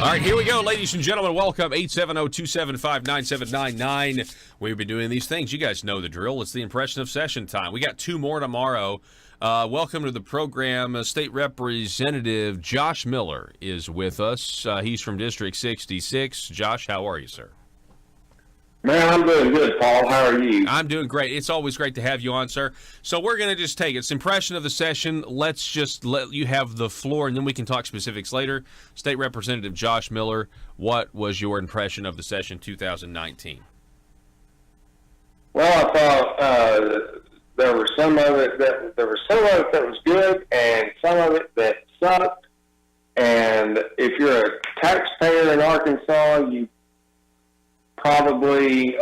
All right, here we go, ladies and gentlemen. Welcome, 870-275-9799. We've been doing these things. You guys know the drill. It's the impression of session time. We got two more tomorrow. Welcome to the program. State Representative Josh Miller is with us. He's from District 66. Josh, how are you, sir? Man, I'm doing good, Paul. How are you? I'm doing great. It's always great to have you on, sir. So we're going to just take it. It's impression of the session. Let's just let you have the floor, and then we can talk specifics later. State Representative Josh Miller, what was your impression of the session 2019? Well, I thought there was some of it that was good, and some of it that sucked. And if you're a taxpayer in Arkansas, you probably,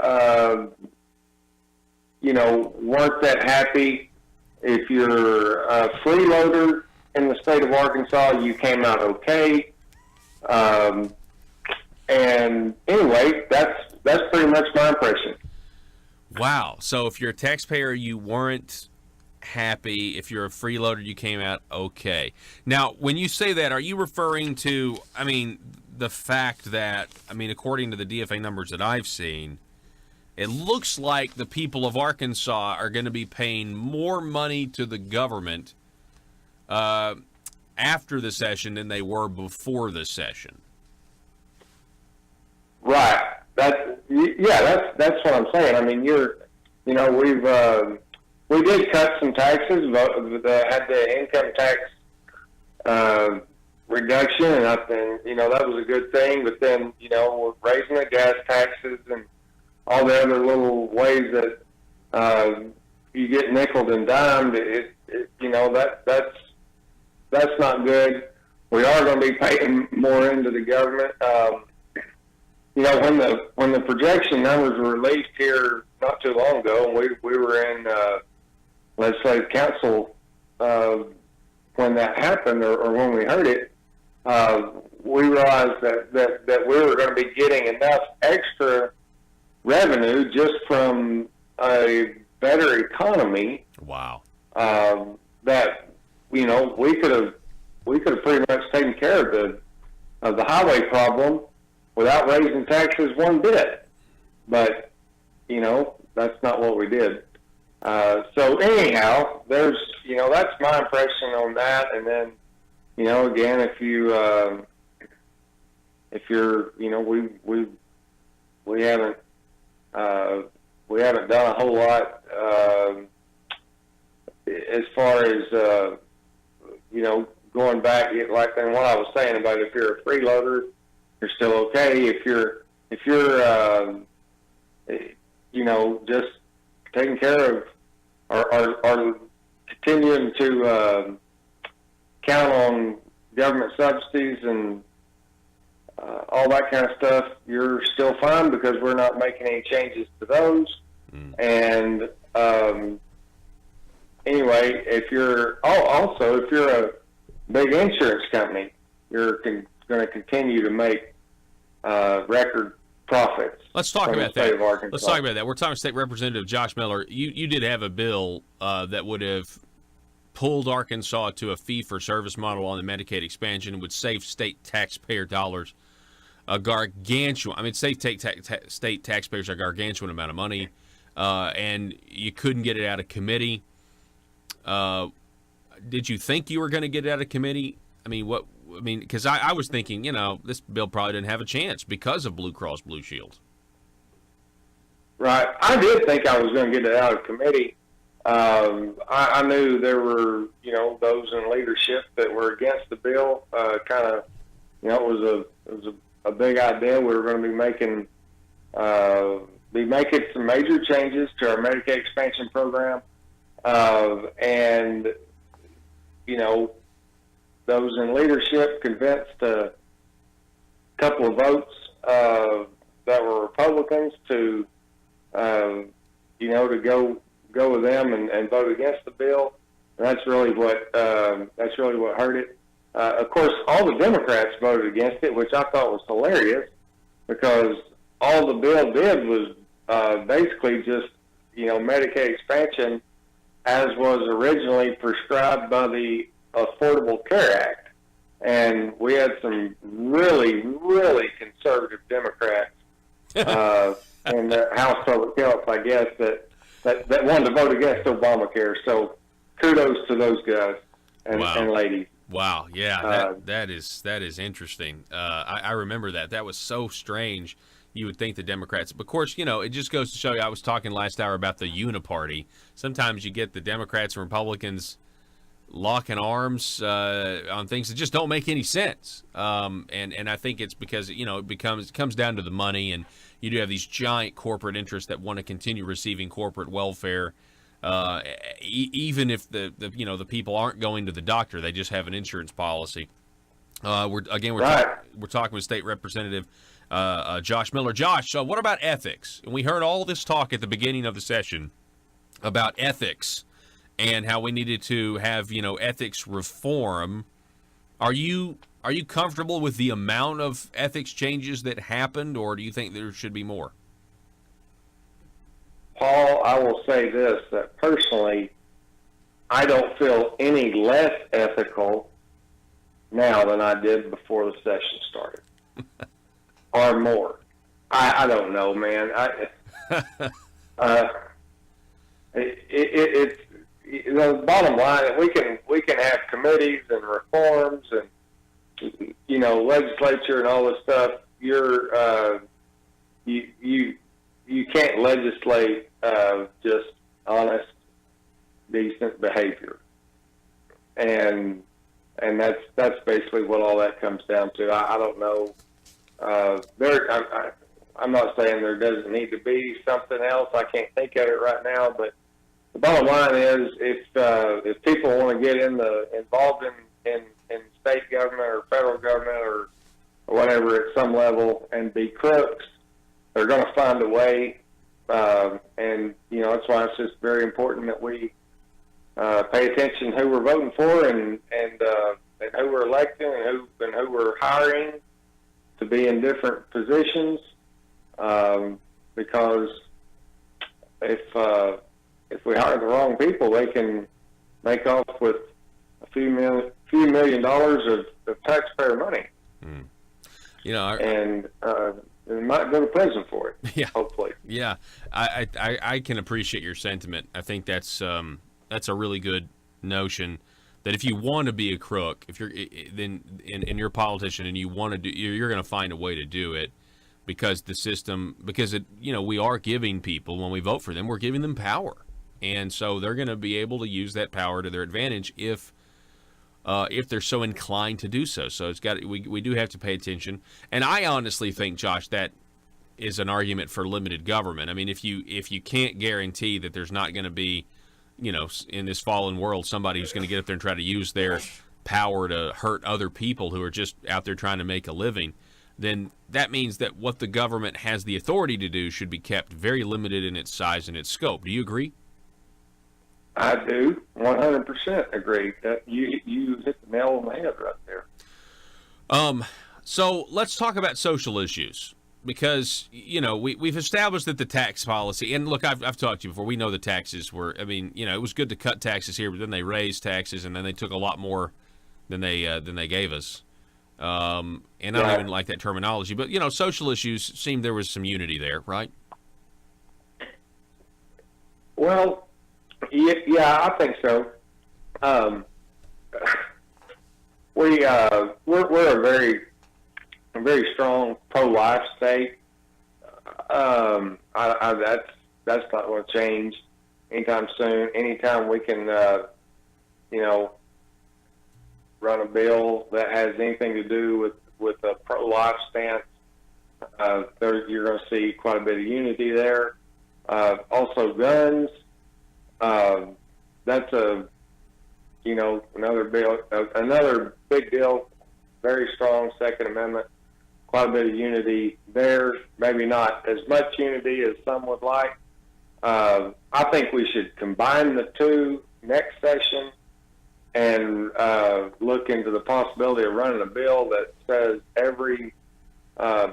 weren't that happy. If you're a freeloader in the state of Arkansas, you came out okay. And anyway, that's pretty much my impression. Wow. So if you're a taxpayer, you weren't happy. If you're a freeloader, you came out okay. Now, when you say that, are you referring to, the fact that, according to the DFA numbers that I've seen, it looks like the people of Arkansas are going to be paying more money to the government after the session than they were before the session. Right. That's what I'm saying. We did cut some taxes, had the income tax reduction, and that was a good thing. But then, we're raising the gas taxes and all the other little ways that you get nickeled and dimed. That's not good. We are going to be paying more into the government. When the projection numbers were released here not too long ago, and we were in legislative council when that happened, or when we heard it, we realized that we were going to be getting enough extra revenue just from a better economy. Wow. That we could have pretty much taken care of the highway problem without raising taxes one bit. But that's not what we did. So anyhow, there's that's my impression on that. And then again, if you're we haven't done a whole lot as far as going back, like what I was saying about if you're a freeloader, you're still okay. If you're just taking care of or continuing to count on government subsidies and all that kind of stuff, you're still fine because we're not making any changes to those. And anyway, if you're a big insurance company, you're going to continue to make record profits. Let's talk about that. Let's talk about that. We're talking State Representative Josh Miller. You did have a bill that would have pulled Arkansas to a fee-for-service model on the Medicaid expansion, would save state taxpayer dollars a gargantuan. State taxpayers are a gargantuan amount of money, and you couldn't get it out of committee. Did you think you were going to get it out of committee? Because I was thinking, this bill probably didn't have a chance because of Blue Cross Blue Shield. Right. I did think I was going to get it out of committee. I knew there were, those in leadership that were against the bill. It was a big idea. We were going to be making some major changes to our Medicaid expansion program, and those in leadership convinced a couple of votes that were Republicans to go with them and vote against the bill. And that's really what hurt it. Of course, all the Democrats voted against it, which I thought was hilarious, because all the bill did was basically just Medicaid expansion as was originally prescribed by the Affordable Care Act. and we had some really, really conservative Democrats in the House Public Health, I guess, that wanted to vote against Obamacare. So kudos to those guys and ladies. Wow, yeah, that is interesting. I remember that. That was so strange. You would think the Democrats, but of course, it just goes to show you. I was talking last hour about the uniparty. Sometimes you get the Democrats and Republicans locking arms on things that just don't make any sense. And I think it's because it comes down to the money, and you do have these giant corporate interests that want to continue receiving corporate welfare. Even if the people aren't going to the doctor, they just have an insurance policy. We're talking with State Representative Josh Miller. Josh, what about ethics? And we heard all this talk at the beginning of the session about ethics and how we needed to have ethics reform. Are you comfortable with the amount of ethics changes that happened, or do you think there should be more? Paul, I will say this, that personally, I don't feel any less ethical now than I did before the session started. Or more. I don't know, man. It's the bottom line. We can have committees and reforms and legislature and all this stuff. You can't legislate just honest, decent behavior, and that's basically what all that comes down to. I don't know. I'm not saying there doesn't need to be something else. I can't think of it right now, but the bottom line is, if people want to get involved in state government or federal government or whatever at some level and be crooks, they're going to find a way. And that's why it's just very important that we pay attention to who we're voting for and who we're electing and who we're hiring to be in different positions, because if we hire the wrong people, they can make off with a few $1 million of taxpayer money. And they might go to prison for it. Yeah, hopefully. Yeah, I can appreciate your sentiment. I think that's a really good notion. That if you want to be a crook, if you're you're a politician and you want to do, you're going to find a way to do it, because the system, we are giving people, when we vote for them, we're giving them power, and so they're going to be able to use that power to their advantage if they're so inclined to do so. So we do have to pay attention, and I honestly think, Josh, that is an argument for limited government. I mean, if you can't guarantee that there's not going to be, in this fallen world, somebody who's going to get up there and try to use their power to hurt other people who are just out there trying to make a living, then that means that what the government has the authority to do should be kept very limited in its size and its scope. Do you agree? I do 100% agree. That you hit the nail on the head right there. So let's talk about social issues. Because, we've established that the tax policy, and look, I've talked to you before, we know the taxes were, it was good to cut taxes here, but then they raised taxes, and then they took a lot more than they gave us. And I don't even like that terminology, but, social issues seemed there was some unity there, right? Well, yeah, I think so. We're a very strong pro-life state. That's not going to change anytime soon. Anytime we can, run a bill that has anything to do with a pro-life stance, you're going to see quite a bit of unity there. Also, guns. That's another big deal. Very strong Second Amendment. Quite a bit of unity there. Maybe not as much unity as some would like. I think we should combine the two next session and look into the possibility of running a bill that says every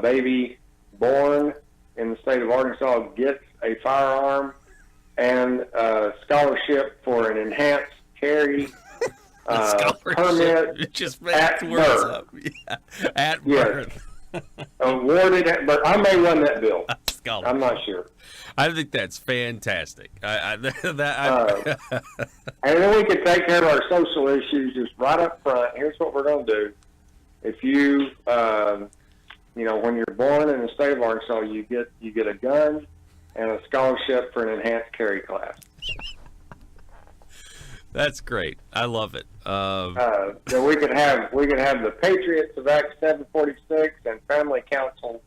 baby born in the state of Arkansas gets a firearm and a scholarship for an enhanced carry The scholarship permit just at makes words birth. up. Yeah. At Yes. birth. Awarded at birth. I may run that bill. Scholarship. I'm not sure. I think that's fantastic. And then we can take care of our social issues just right up front. Here's what we're going to do. If you, when you're born in the state of Arkansas, you get a gun and a scholarship for an enhanced carry class. That's great. I love it. So we could have the Patriots of Act 746 and Family Council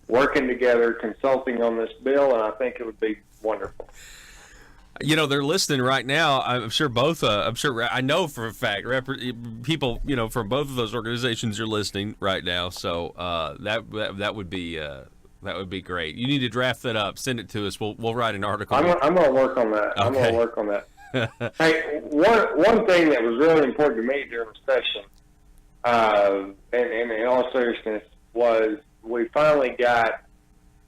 working together, consulting on this bill, and I think it would be wonderful. They're listening right now. I'm sure both. I know for a fact, people, from both of those organizations are listening right now. So that would be great. You need to draft that up, send it to us. We'll write an article. I'm going to work on that. Okay. I'm going to work on that. Hey, one thing that was really important to me during the session, and in all seriousness, was we finally got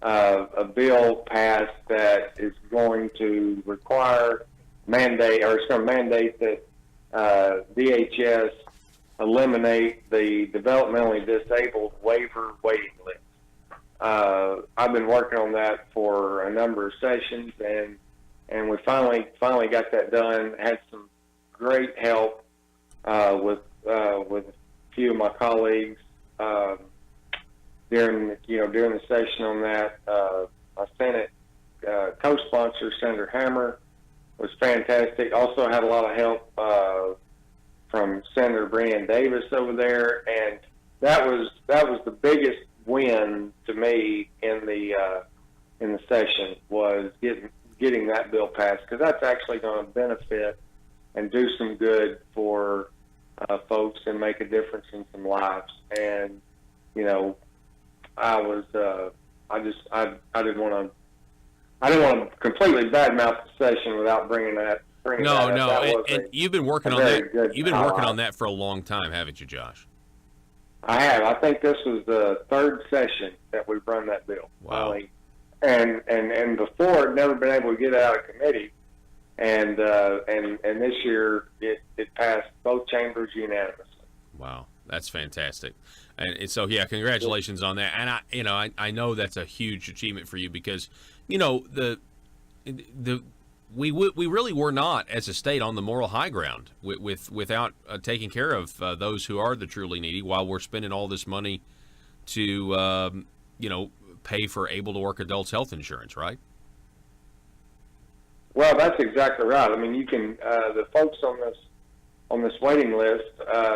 a bill passed that is going to mandate that DHS eliminate the developmentally disabled waiver waiting list. I've been working on that for a number of sessions, and we finally got that done. Had some great help with a few of my colleagues during the session on that. My Senate co-sponsor, Senator Hammer, was fantastic. Also had a lot of help from Senator Brian Davis over there, and that was the biggest win to me in the session, was getting that bill passed, because that's actually going to benefit and do some good for folks and make a difference in some lives. And I didn't want to completely badmouth the session without bringing that. No. And you've been working on that. You've been working on that for a long time, haven't you, Josh? I have. I think this was the third session that we've run that bill. Wow. And before, I'd never been able to get it out of committee, and this year it passed both chambers unanimously. Wow, that's fantastic. And so, yeah, congratulations on that. And I know that's a huge achievement for you, because we really were not, as a state, on the moral high ground without taking care of those who are the truly needy, while we're spending all this money to pay for able-to-work adults' health insurance, right? Well, that's exactly right. I mean, you can the folks on this waiting list,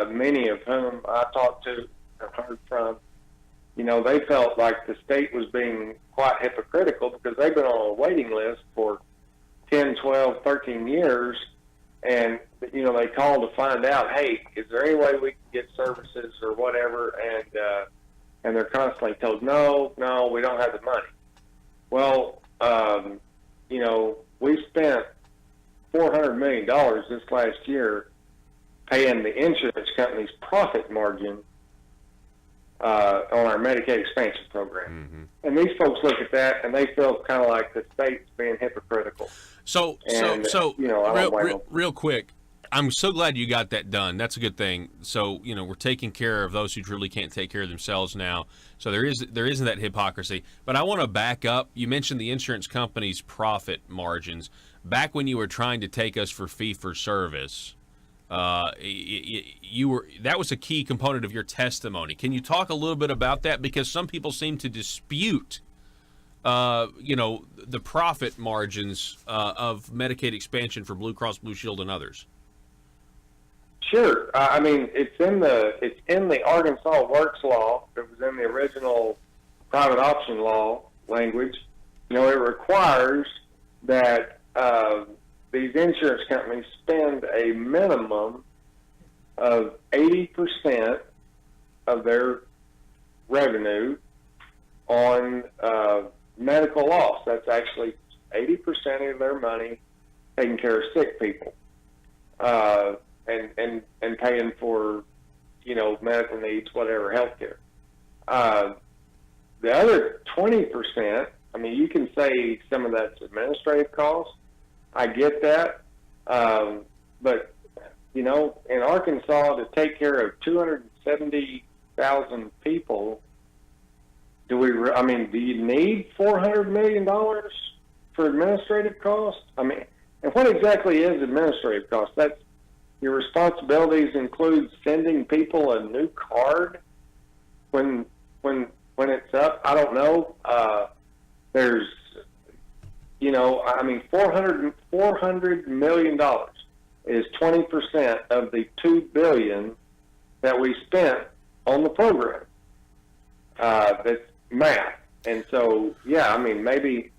many of whom I talked to, have heard from, they felt like the state was being quite hypocritical, because they've been on a waiting list for 10, 12, 13 years, and they call to find out, hey, is there any way we can get services or whatever, and they're constantly told, no, we don't have the money. Well, we spent $400 million this last year paying the insurance company's profit margin on our Medicaid expansion program. Mm-hmm. And these folks look at that and they feel kind of like the state's being hypocritical. So real quick, I'm so glad you got that done. That's a good thing. So, we're taking care of those who truly can't take care of themselves now. So there isn't that hypocrisy. But I want to back up. You mentioned the insurance company's profit margins. Back when you were trying to take us for fee-for-service, that was a key component of your testimony. Can you talk a little bit about that? Because some people seem to dispute the profit margins of Medicaid expansion for Blue Cross Blue Shield and others. Sure. I mean, it's in the Arkansas Works Law. It was in the original private option law language. It requires that these insurance companies spend a minimum of 80% of their revenue on medical loss. That's actually 80% of their money taking care of sick people. And paying for, medical needs, whatever, health care. The other 20%, you can say some of that's administrative costs. I get that. But you know, in Arkansas to take care of 270,000 people, do you need $400 million for administrative costs? I mean, and what exactly is administrative costs? That's your responsibilities include sending people a new card when it's up. I don't know. There's, you know, I mean, $400 million is 20% of the $2 billion that we spent on the program. That's math. And so, yeah, I mean, maybe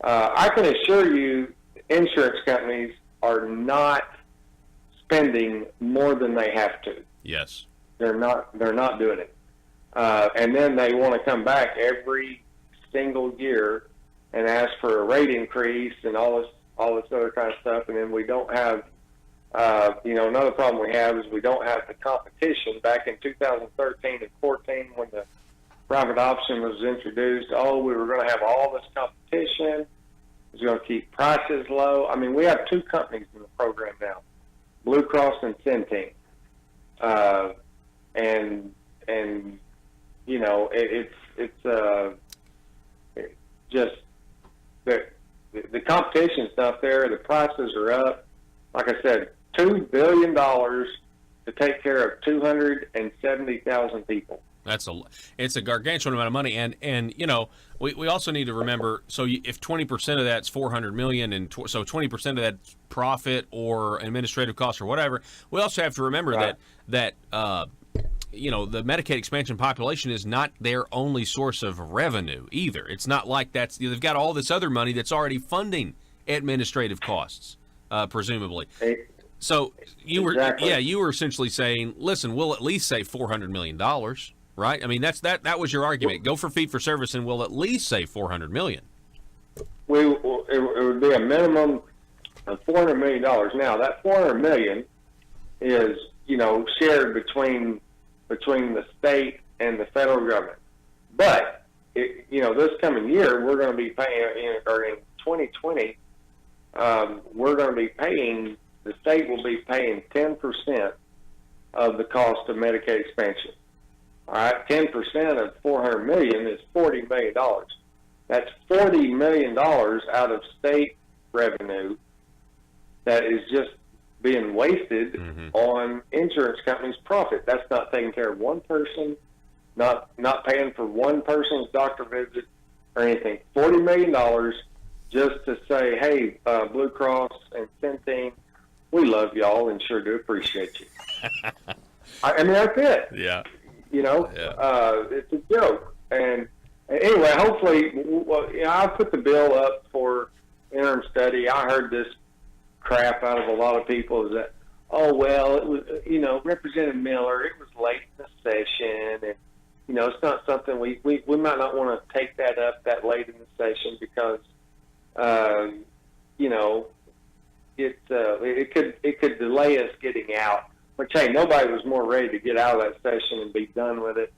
I can assure you insurance companies are not spending more than they have to. Yes. They're not doing it. And then they want to come back every single year and ask for a rate increase and all this other kind of stuff. And then we don't have, you know, another problem we have is we don't have the competition. Back in 2013 and 14 when the private option was introduced, we were going to have all this competition. It was going to keep prices low. I mean, we have two companies in the program now, Blue Cross and Centene. And you know, it's just the competition's not there. The prices are up. Like I said, $2 billion to take care of 270,000 people. It's a gargantuan amount of money, and you know, we also need to remember. So if 20% of that's $400 million, and so 20% of that's profit or administrative costs or whatever, we also have to remember that you know, the Medicaid expansion population is not their only source of revenue either. It's not like they've got all this other money that's already funding administrative costs, presumably. So you were essentially saying, listen, we'll at least save $400 million, right? I mean, that was your argument. Go for fee for service, and we'll at least save $400 million. It would be a minimum of $400 million. Now that $400 million is, you know, shared between the state and the federal government. But, you know, this coming year, we're going to be paying, or in 2020, we're going to be paying, the state will be paying 10% of the cost of Medicaid expansion. All right, 10% of $400 million is $40 million. That's $40 million out of state revenue that is just being wasted on insurance companies' profit. That's not taking care of one person, not paying for one person's doctor visit or anything. $40 million just to say, hey, Blue Cross and Centene, we love y'all and sure do appreciate you. I mean, that's it. Yeah. You know, it's a joke. And anyway, hopefully, I'll put the bill up for interim study. I heard this crap out of a lot of people is that, it was, you know, Representative Miller, it was late in the session, and, you know, it's not something we might not want to take that up that late in the session because, you know, it could delay us getting out. Which, hey, nobody was more ready to get out of that session and be done with it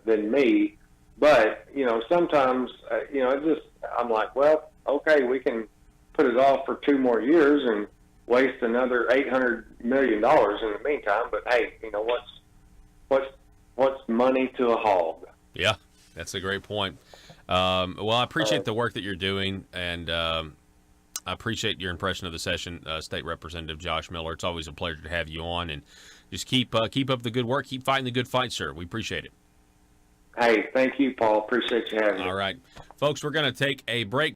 than me. But, you know, sometimes, you know, I'm like, well, okay, we can put it off for 2 more years and waste another $800 million in the meantime. But, hey, you know, what's money to a hog? Yeah, that's a great point. Well, I appreciate the work that you're doing, and I appreciate your impression of the session, State Representative Josh Miller. It's always a pleasure to have you on, and just keep up the good work. Keep fighting the good fight, sir. We appreciate it. Hey, thank you, Paul. Appreciate you having me. All right. Folks, we're going to take a break.